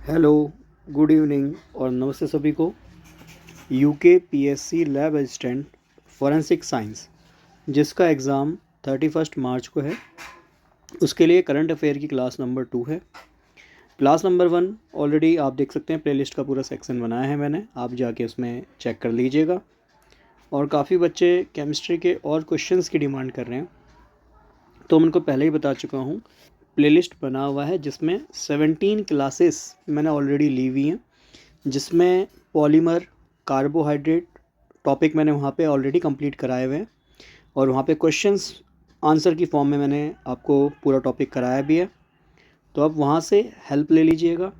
Hello, good evening और नमस्ते सभी को। UK PSC lab assistant forensic science जिसका एग्ज़ाम 31 मार्च को है, उसके लिए करंट अफेयर की क्लास नंबर 2 है। क्लास नंबर 1 ऑलरेडी आप देख सकते हैं, प्लेलिस्ट का पूरा सेक्शन बनाया है मैंने, आप जाके उसमें चेक कर लीजिएगा। और काफ़ी बच्चे केमिस्ट्री के और क्वेश्चंस की डिमांड कर रहे हैं, तो मैं उनको पहले ही बता चुका हूँ, प्लेलिस्ट बना हुआ है जिसमें 17 क्लासेस मैंने ऑलरेडी ली हुई हैं, जिसमें पॉलीमर, कार्बोहाइड्रेट टॉपिक मैंने वहाँ पे ऑलरेडी कंप्लीट कराए हुए हैं और वहाँ पे क्वेश्चंस आंसर की फॉर्म में मैंने आपको पूरा टॉपिक कराया भी है। तो आप वहाँ से हेल्प ले लीजिएगा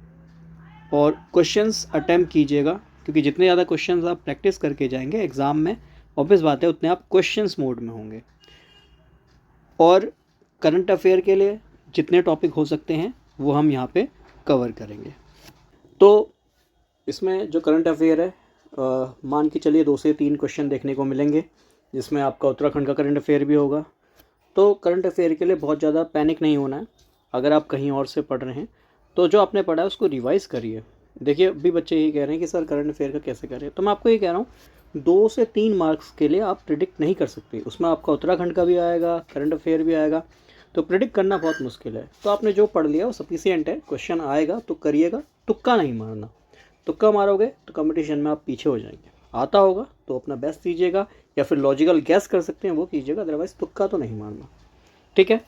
और क्वेश्चंस अटैम्प्ट कीजिएगा, क्योंकि जितने ज़्यादा क्वेश्चंस आप प्रैक्टिस करके जाएंगे एग्ज़ाम में, ऑब्वियस बात है उतने आप क्वेश्चंस मोड में होंगे। और करंट अफेयर के लिए जितने टॉपिक हो सकते हैं वो हम यहाँ पे कवर करेंगे। तो इसमें जो करंट अफेयर है, मान के चलिए 2 से 3 क्वेश्चन देखने को मिलेंगे, जिसमें आपका उत्तराखंड का करंट अफेयर भी होगा। तो करंट अफेयर के लिए बहुत ज़्यादा पैनिक नहीं होना है। अगर आप कहीं और से पढ़ रहे हैं तो जो आपने पढ़ा है उसको रिवाइज़ करिए। देखिए, अभी बच्चे यही कह रहे हैं कि सर करंट अफेयर का कैसे करें, तो मैं आपको ये कह रहा हूँ 2 से 3 मार्क्स के लिए आप प्रिडिक्ट नहीं कर सकते। उसमें आपका उत्तराखंड का भी आएगा, करंट अफेयर भी आएगा, तो प्रिडिक्ट करना बहुत मुश्किल है। तो आपने जो पढ़ लिया वो सफिशिएंट है। क्वेश्चन आएगा तो करिएगा, तुक्का नहीं मारना। तुक्का मारोगे तो कंपटीशन में आप पीछे हो जाएंगे। आता होगा तो अपना बेस्ट दीजिएगा, या फिर लॉजिकल गैस कर सकते हैं वो कीजिएगा, अदरवाइज़ तुक्का तो नहीं मारना। ठीक है,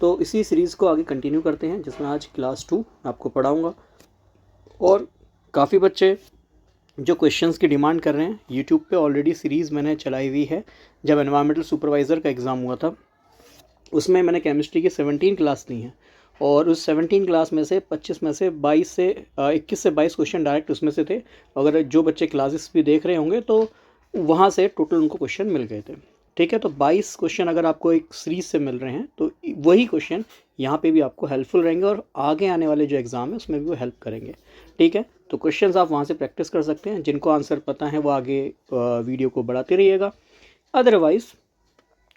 तो इसी सीरीज़ को आगे कंटिन्यू करते हैं, जिसमें आज क्लास 2 आपको पढ़ाऊँगा। और काफ़ी बच्चे जो क्वेश्चंस की डिमांड कर रहे हैं, यूट्यूब पे ऑलरेडी सीरीज़ मैंने चलाई हुई है। जब एनवायरमेंटल सुपरवाइज़र का एग्ज़ाम हुआ था, उसमें मैंने केमिस्ट्री की 17 क्लास ली हैं, और उस 17 क्लास में से 25 में से 21 से 22 क्वेश्चन डायरेक्ट उसमें से थे। अगर जो बच्चे क्लासेस भी देख रहे होंगे तो वहाँ से टोटल उनको क्वेश्चन मिल गए थे। ठीक है, तो 22 क्वेश्चन अगर आपको एक सीरीज से मिल रहे हैं तो वही क्वेश्चन यहाँ पे भी आपको हेल्पफुल रहेंगे, और आगे आने वाले जो एग्ज़ाम है उसमें भी वो हेल्प करेंगे। ठीक है, तो क्वेश्चंस आप वहाँ से प्रैक्टिस कर सकते हैं। जिनको आंसर पता है वो आगे वीडियो को बढ़ाते रहिएगा, अदरवाइज़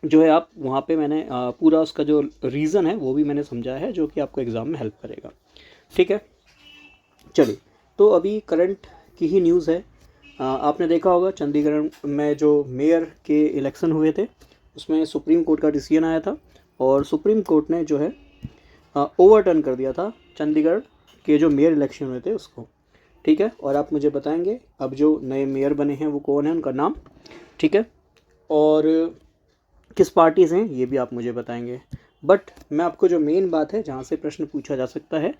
जो है आप वहाँ पे मैंने पूरा उसका जो रीज़न है वो भी मैंने समझाया है, जो कि आपको एग्ज़ाम में हेल्प करेगा। ठीक है, चलिए, तो अभी करंट की ही न्यूज़ है। आपने देखा होगा चंडीगढ़ में जो मेयर के इलेक्शन हुए थे, उसमें सुप्रीम कोर्ट का डिसीजन आया था, और सुप्रीम कोर्ट ने जो है ओवरटर्न कर दिया था चंडीगढ़ के जो मेयर इलेक्शन हुए थे उसको। ठीक है, और आप मुझे बताएंगे अब जो नए मेयर बने हैं वो कौन है, उनका नाम। ठीक है, और किस पार्टी से हैं ये भी आप मुझे बताएंगे। बट मैं आपको जो मेन बात है जहाँ से प्रश्न पूछा जा सकता है,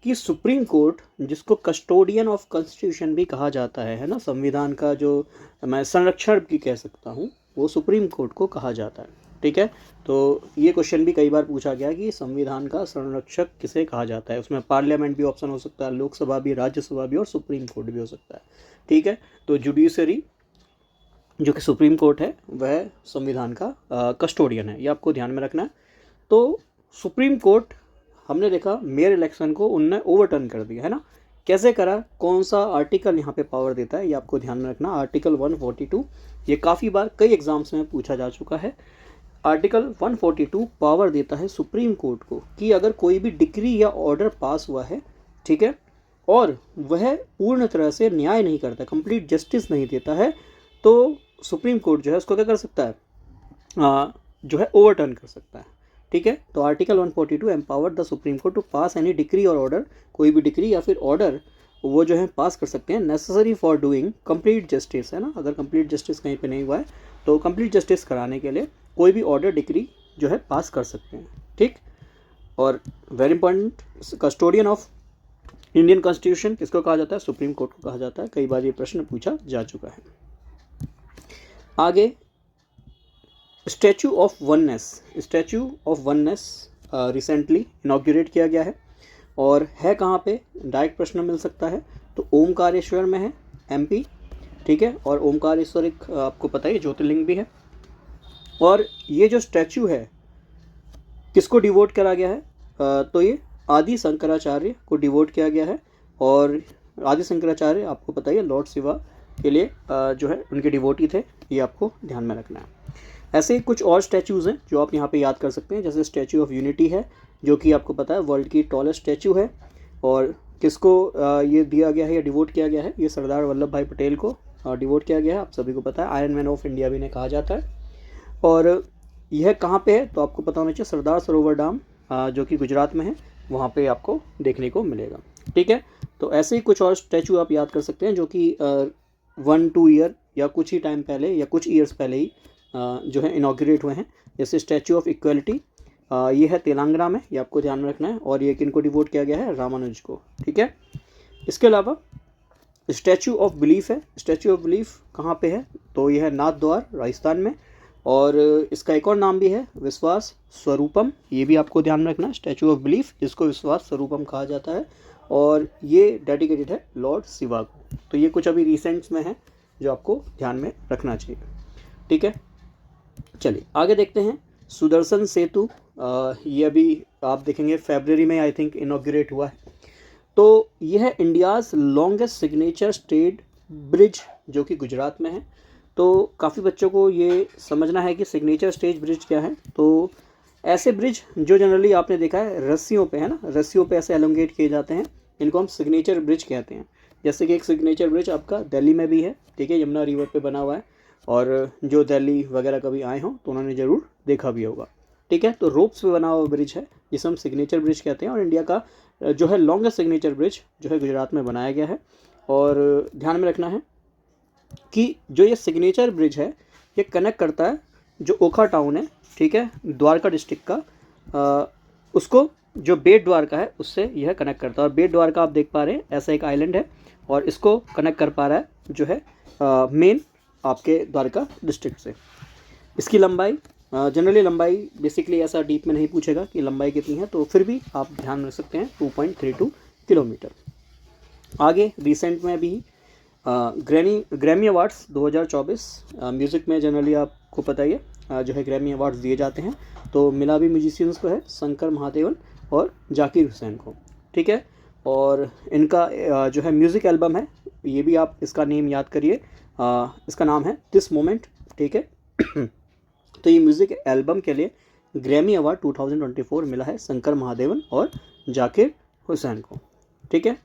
कि सुप्रीम कोर्ट, जिसको कस्टोडियन ऑफ कॉन्स्टिट्यूशन भी कहा जाता है ना, संविधान का जो मैं संरक्षण भी कह सकता हूँ, वो सुप्रीम कोर्ट को कहा जाता है। ठीक है, तो ये क्वेश्चन भी कई बार पूछा गया कि संविधान का संरक्षक किसे कहा जाता है। उसमें पार्लियामेंट भी ऑप्शन हो सकता है, लोकसभा भी, राज्यसभा भी, और सुप्रीम कोर्ट भी हो सकता है। ठीक है, तो जुडिशरी जो कि सुप्रीम कोर्ट है वह संविधान का कस्टोडियन है, ये आपको ध्यान में रखना है। तो सुप्रीम कोर्ट, हमने देखा मेयर इलेक्शन को उनने ओवरटर्न कर दिया है ना। कैसे करा, कौन सा आर्टिकल यहाँ पे पावर देता है, ये आपको ध्यान में रखना। आर्टिकल 142, ये काफ़ी बार कई एग्जाम्स में पूछा जा चुका है। आर्टिकल 142 पावर देता है सुप्रीम कोर्ट को कि अगर कोई भी डिक्री या ऑर्डर पास हुआ है, ठीक है, और वह पूर्ण तरह से न्याय नहीं करता, कंप्लीट जस्टिस नहीं देता है, तो सुप्रीम कोर्ट जो है उसको क्या कर सकता है, जो है ओवरटर्न कर सकता है। ठीक है, तो article 142 empower the supreme court to pass any decree और ऑर्डर, कोई भी डिक्री या फिर ऑर्डर वो जो है पास कर सकते हैं, necessary for doing complete justice, है ना। अगर कंप्लीट जस्टिस कहीं पे नहीं हुआ है तो कंप्लीट जस्टिस कराने के लिए कोई भी ऑर्डर, डिक्री जो है पास कर सकते हैं। ठीक, और very important, custodian of Indian constitution किसको कहा जाता है, सुप्रीम कोर्ट को कहा जाता है। कई बार ये प्रश्न पूछा जा चुका है। आगे, statue of oneness, statue of oneness recently inaugurate किया गया है, और है कहाँ पे, डायरेक्ट प्रश्न मिल सकता है, तो ओमकारेश्वर में है, एमपी। ठीक है, और ओमकारेश्वर एक आपको पता है ज्योतिर्लिंग भी है। और ये जो स्टैचू है किसको डिवोट करा गया है, तो ये आदि शंकराचार्य को डिवोट किया गया है। और आदि शंकराचार्य आपको पता ही है लॉर्ड शिवा के लिए जो है उनके डिवोटी थे, ये आपको ध्यान में रखना है। ऐसे ही कुछ और स्टैचूज़ हैं जो आप यहाँ पे याद कर सकते हैं, जैसे स्टैचू ऑफ यूनिटी है, जो कि आपको पता है वर्ल्ड की टॉलेस्ट स्टैचू है, और किसको ये दिया गया है या डिवोट किया गया है? ये सरदार वल्लभ भाई पटेल को डिवोट किया गया है। आप सभी को पता है, आयरन मैन ऑफ इंडिया भी इन्हें कहा जाता है। और यह कहाँ पे है? तो आपको पता होना चाहिए, सरदार सरोवर डैम जो कि गुजरात में है, वहाँ पे आपको देखने को मिलेगा। ठीक है, तो ऐसे ही कुछ और स्टैचू आप याद कर सकते हैं जो कि 1-2 ईयर या कुछ ही टाइम पहले या कुछ ईयर्स पहले ही जो है इनॉग्रेट हुए हैं। जैसे स्टैचू ऑफ इक्वलिटी, ये है तेलंगाना में, ये आपको ध्यान में रखना है। और ये किनको डिवोट किया गया है? रामानुज को। ठीक है, इसके अलावा स्टैचू ऑफ बिलीफ है। स्टैचू ऑफ बिलीफ कहाँ पे है? तो यह है नाथ द्वार, राजस्थान में। और इसका एक और नाम भी है, विश्वास स्वरूपम। ये भी आपको ध्यान में रखना है, स्टैचू ऑफ बिलीफ, जिसको विश्वास स्वरूपम कहा जाता है। और ये डेडिकेटेड है लॉर्ड शिवा को। तो ये कुछ अभी रिसेंट्स में है जो आपको ध्यान में रखना चाहिए। ठीक है, चलिए आगे देखते हैं। सुदर्शन सेतु, ये अभी आप देखेंगे फरवरी में आई थिंक इनॉग्रेट हुआ है। तो यह है India's longest signature state bridge जो कि गुजरात में है। तो काफ़ी बच्चों को ये समझना है कि सिग्नेचर स्टेज ब्रिज क्या है। तो ऐसे ब्रिज जो जनरली आपने देखा है रस्सियों पे है ना, रस्सियों पे ऐसे एलोंगेट किए जाते हैं, इनको हम सिग्नेचर ब्रिज कहते हैं। जैसे कि एक सिग्नेचर ब्रिज आपका दिल्ली में भी है, ठीक है, यमुना रिवर पे बना हुआ है। और जो दिल्ली वगैरह कभी आए हों तो उन्होंने ज़रूर देखा भी होगा। ठीक है, तो रोप्स पे बना हुआ ब्रिज है जिसे हम सिग्नेचर ब्रिज कहते हैं। और इंडिया का जो है लॉन्गेस्ट सिग्नेचर ब्रिज जो है गुजरात में बनाया गया है। और ध्यान में रखना है कि जो ये सिग्नेचर ब्रिज है ये कनेक्ट करता है जो ओखा टाउन है, ठीक है, द्वारका डिस्ट्रिक्ट का, उसको जो बेट द्वारका है उससे यह कनेक्ट करता है। और बेट द्वारका आप देख पा रहे हैं ऐसा एक आइलैंड है और इसको कनेक्ट कर पा रहा है जो है मेन आपके द्वारका डिस्ट्रिक्ट से। इसकी लंबाई जनरली लंबाई बेसिकली ऐसा डीप में नहीं पूछेगा कि लंबाई कितनी है, तो फिर भी आप ध्यान रख सकते हैं 2.32 किलोमीटर। आगे रिसेंट में भी ग्रैमी अवार्ड्स 2024 म्यूज़िक में जनरली आपको पता ही है जो है ग्रैमी अवार्ड्स दिए जाते हैं। तो मिला भी म्यूजिशियंस को है, शंकर महादेवन और जाकिर हुसैन को। ठीक है, और इनका जो है म्यूज़िक एल्बम है, ये भी आप इसका नेम याद करिए, इसका नाम है दिस मोमेंट। ठीक है तो ये म्यूज़िक एल्बम के लिए ग्रैमी अवार्ड 2024 मिला है शंकर महादेवन और जाकिर हुसैन को। ठीक है,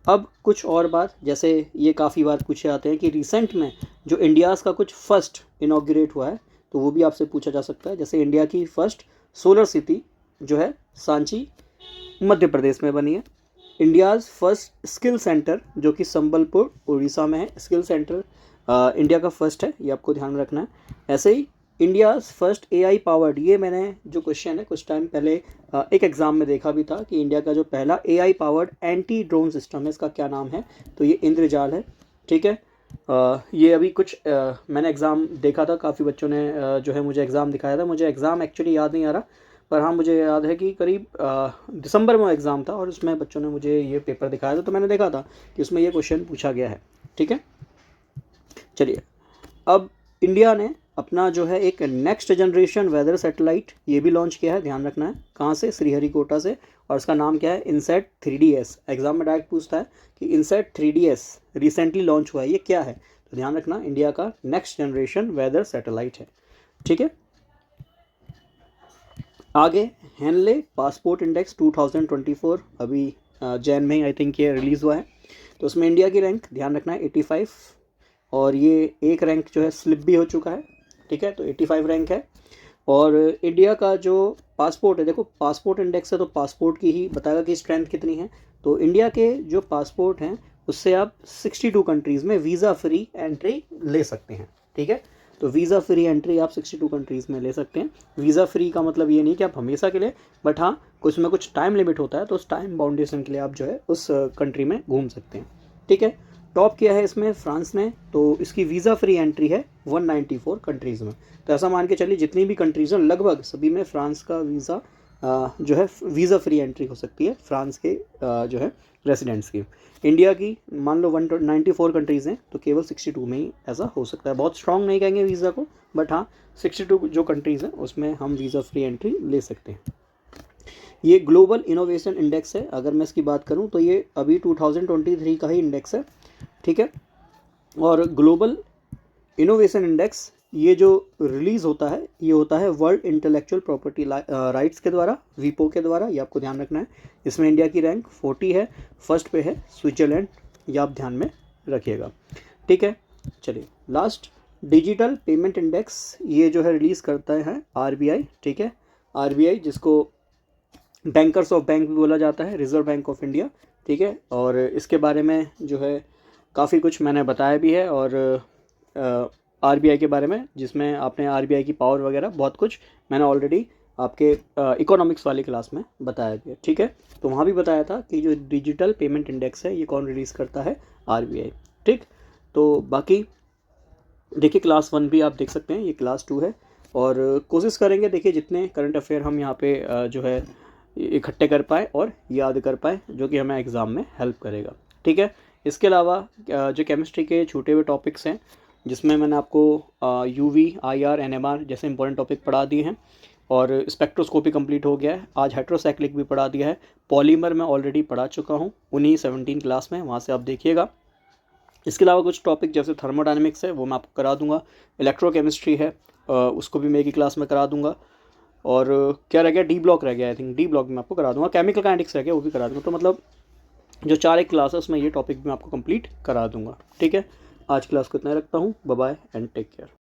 अब कुछ और बात, जैसे ये काफ़ी बार पूछे जाते हैं कि रिसेंट में जो इंडियाज़ का कुछ फर्स्ट इनॉग्रेट हुआ है, तो वो भी आपसे पूछा जा सकता है। जैसे इंडिया की फर्स्ट सोलर सिटी जो है सांची मध्य प्रदेश में बनी है। इंडियाज़ फर्स्ट स्किल सेंटर जो कि संबलपुर उड़ीसा में है, स्किल सेंटर इंडिया का फर्स्ट है, ये आपको ध्यान में रखना है। ऐसे ही इंडियाज़ फर्स्ट AI पावर्ड, ये मैंने जो क्वेश्चन है कुछ टाइम पहले एक एग्ज़ाम में देखा भी था कि इंडिया का जो पहला AI powered anti drone system है, इसका क्या नाम है? तो ये इंद्रजाल है। ठीक है, ये अभी कुछ मैंने एग्ज़ाम देखा था, काफ़ी बच्चों ने जो है मुझे एग्ज़ाम दिखाया था। मुझे एग्ज़ाम एक्चुअली याद नहीं आ रहा, पर हाँ मुझे याद है कि करीब दिसंबर में एग्ज़ाम था और उसमें बच्चों ने मुझे ये पेपर दिखाया था, तो मैंने देखा था कि उसमें ये क्वेश्चन पूछा गया है। ठीक है, चलिए अब इंडिया ने अपना जो है एक नेक्स्ट जनरेशन वेदर सैटेलाइट ये भी लॉन्च किया है, ध्यान रखना है कहाँ से? श्रीहरिकोटा से। और इसका नाम क्या है? INSAT 3DS। एग्जाम में डायरेक्ट पूछता है कि इनसैट 3DS रिसेंटली लॉन्च हुआ है, ये क्या है? तो ध्यान रखना इंडिया का नेक्स्ट जनरेशन वेदर सैटेलाइट है। ठीक है, आगे हेनले पासपोर्ट इंडेक्स 2024 अभी जैन में ही आई थिंक ये रिलीज़ हुआ है। तो उसमें इंडिया की रैंक ध्यान रखना है 85, और ये एक रैंक जो है स्लिप भी हो चुका है। ठीक है, तो 85 रैंक है। और इंडिया का जो पासपोर्ट है, देखो पासपोर्ट इंडेक्स है तो पासपोर्ट की ही बताएगा कि स्ट्रेंथ कितनी है। तो इंडिया के जो पासपोर्ट हैं उससे आप 62 कंट्रीज़ में वीज़ा फ्री एंट्री ले सकते हैं। ठीक है, तो वीज़ा फ्री एंट्री आप 62 कंट्रीज़ में ले सकते हैं। वीज़ा फ्री का मतलब ये नहीं कि आप हमेशा के लिए, बट हाँ कुछ में कुछ टाइम लिमिट होता है, तो उस टाइम बाउंडेशन के लिए आप जो है उस कंट्री में घूम सकते हैं। ठीक है, टॉप किया है इसमें फ्रांस ने, तो इसकी वीज़ा फ्री एंट्री है 194 कंट्रीज़ में। तो ऐसा मान के चलिए जितनी भी कंट्रीज़ हैं लगभग सभी में फ्रांस का वीज़ा जो है वीज़ा फ्री एंट्री हो सकती है फ्रांस के जो है रेसिडेंट्स की। इंडिया की मान लो 194 कंट्रीज़ हैं तो केवल 62 में ही ऐसा हो सकता है। बहुत स्ट्रॉन्ग नहीं कहेंगे वीज़ा को, बट हाँ 62 जो कंट्रीज़ हैं उसमें हम वीज़ा फ्री एंट्री ले सकते हैं। ये ग्लोबल इनोवेशन इंडेक्स है, अगर मैं इसकी बात करूं तो ये अभी 2023 का ही इंडेक्स है। ठीक है, और ग्लोबल इनोवेशन इंडेक्स ये जो रिलीज़ होता है ये होता है वर्ल्ड इंटेलेक्चुअल प्रॉपर्टी राइट्स के द्वारा, वीपो के द्वारा। ये आपको ध्यान रखना है। इसमें इंडिया की रैंक 40 है, फर्स्ट पे है स्विट्ज़रलैंड, ये आप ध्यान में रखिएगा। ठीक है, चलिए लास्ट डिजिटल पेमेंट इंडेक्स, ये जो है रिलीज़ करता है आरबीआई। ठीक है, आरबीआई जिसको बैंकर्स ऑफ बैंक भी बोला जाता है, रिजर्व बैंक ऑफ इंडिया। ठीक है, और इसके बारे में जो है काफ़ी कुछ मैंने बताया भी है, और आरबीआई के बारे में, जिसमें आपने आरबीआई की पावर वगैरह बहुत कुछ मैंने ऑलरेडी आपके इकोनॉमिक्स वाली क्लास में बताया भी है। ठीक है, तो वहाँ भी बताया था कि जो डिजिटल पेमेंट इंडेक्स है ये कौन रिलीज़ करता है, आरबीआई। ठीक, तो बाकी देखिए क्लास 1 भी आप देख सकते हैं, ये क्लास 2 है, और कोशिश करेंगे देखिए जितने करंट अफेयर हम यहाँ पे जो है इकट्ठे कर पाए और याद कर पाए, जो कि हमें एग्ज़ाम में हेल्प करेगा। ठीक है, इसके अलावा जो केमिस्ट्री के छूटे हुए टॉपिक्स हैं, जिसमें मैंने आपको यूवी, आईआर, एनएमआर जैसे इंपॉर्टेंट टॉपिक पढ़ा दिए हैं, और स्पेक्ट्रोस्कोपी कंप्लीट हो गया है। आज हाइड्रोसाइक्लिक भी पढ़ा दिया है। पॉलीमर मैं ऑलरेडी पढ़ा चुका हूँ उन्हीं 17 क्लास में, वहाँ से आप देखिएगा। इसके अलावा कुछ टॉपिक जैसे थर्मोडायनेमिक्स है वो मैं आपको करा दूंगा, इलेक्ट्रोकेमिस्ट्री है उसको भी मैं एक ही क्लास में करा दूंगा, और क्या रह गया, डी ब्लॉक रह गया, आई थिंक डी ब्लॉक में आपको करा दूंगा, केमिकल काइनेटिक्स रह गया वो भी करा दूंगा। तो मतलब जो 4 एक क्लास है उसमें ये टॉपिक भी मैं आपको कंप्लीट करा दूंगा। ठीक है, आज क्लास को इतना ही रखता हूँ। Bye bye and take care.